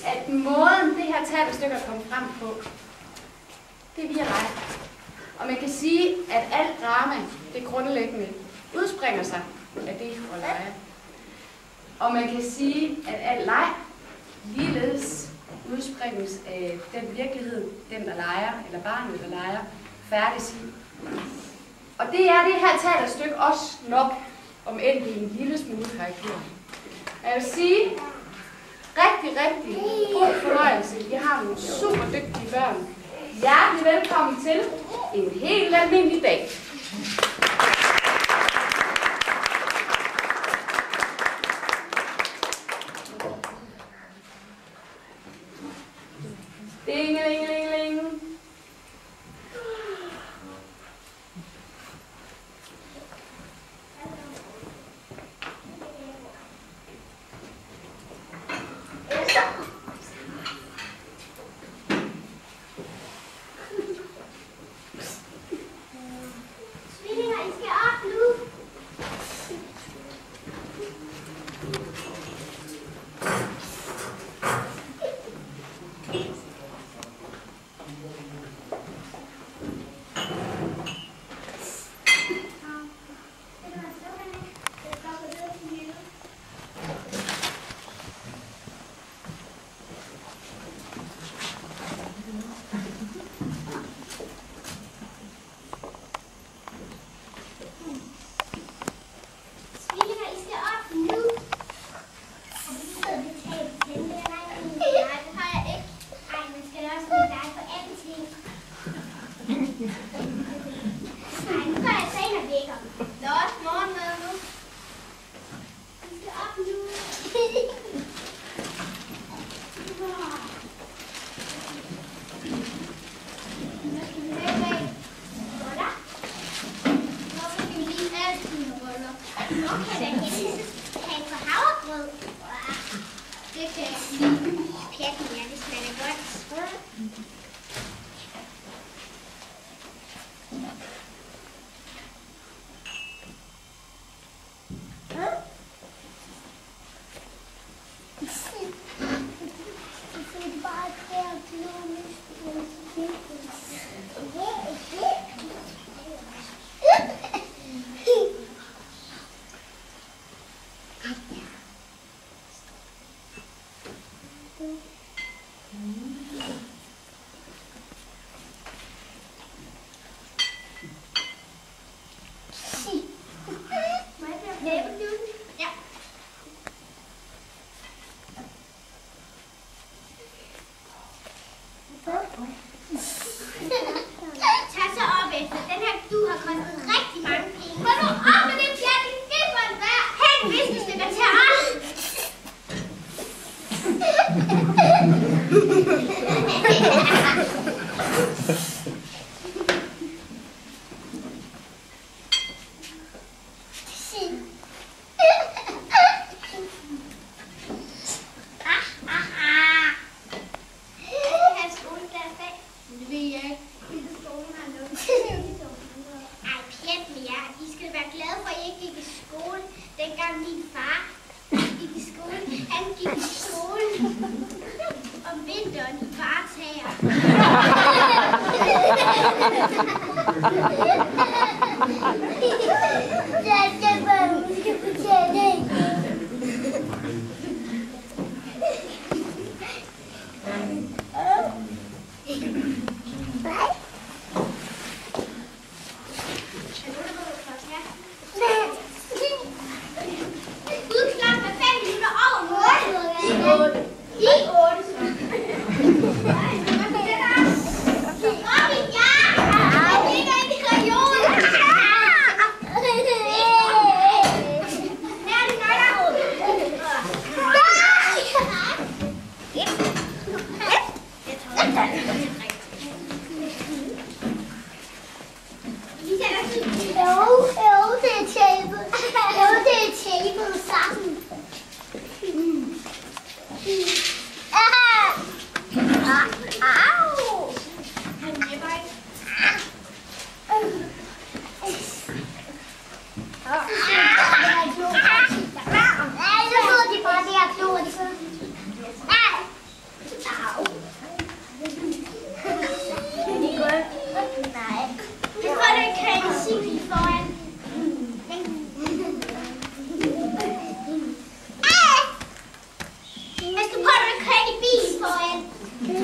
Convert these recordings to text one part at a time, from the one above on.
at måden det her teaterstykke er kommet frem på, det er via leg. Og man kan sige, at alt drama, det grundlæggende udspringer sig af det at lege. Og man kan sige, at alt leg ligeledes udspringes af den virkelighed, den der leger, eller barnet der leger, færdes i. Og det er det her teaterstykke også nok, om end det er en lille smule karikeret. Jeg vil sige, rigtig god fornøjelse. I har nogle super dygtige børn. Hjertelig velkommen til en helt almindelig dag. Dingelingelingeling.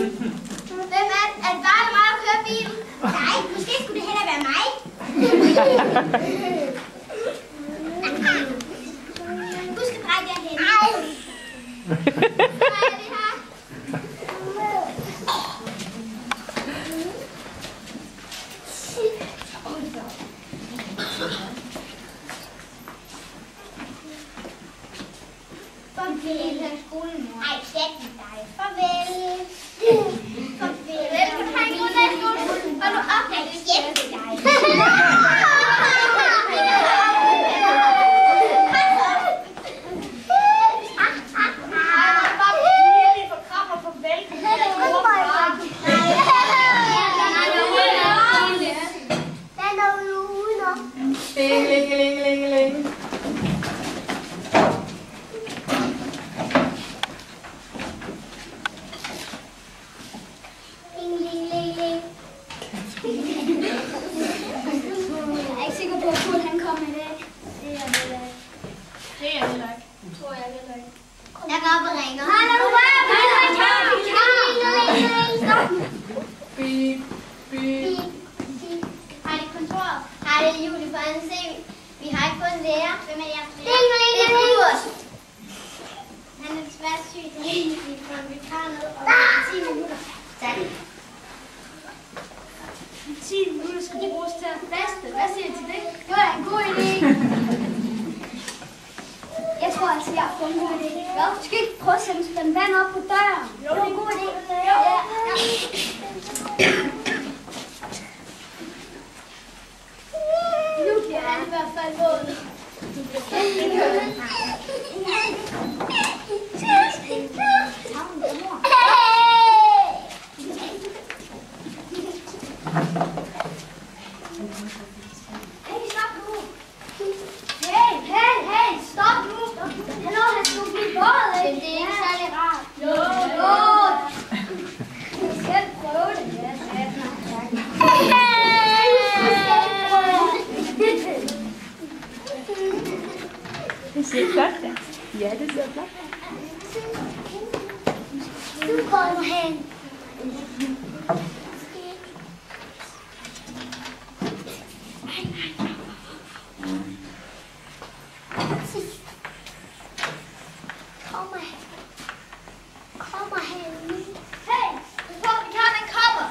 Hvem er det bare mig at køre bilen? Nej, måske skulle det hellere være mig. Husk at dreje derhen. Nej. Hvad er det her? Farvel her skolen, mor. Ej, slet ikke dig. Farvel. Farvel. Velkommen her i skolen. Hold nu op, jeg vil hjælpe dig. Jeg går op og ringer. Hallo, Bip, bip. Hej, det er kontoret. Hej, det er Julie fra NC. Vi har ikke fået en lærer. Hvem er jeres lærer? Det er Kurt. Han er desværre syg. Vi får en vikar ned om 10 minutter. Tak. 10 minutter skal bruges til at faste. Hvad siger I til det? Det var en god idé. Jeg tror altså, jeg har fået en god idé. Ja. Du skal ikke prøve at sætte en spand vand op på døren. Jo, det er en god idé. Ja. Nu bliver han i hvert fald våd. Hey, stop nu! Hey, stop nu! Hallo, han skulle blive båret, ikke? Det er ikke særlig rart. Jo! Jeg skal prøve det. Ja, tak. Det ser flot da. Ja, det ser flot. Nu går du hen. Kommer hen. Hey, vi tager en kopper.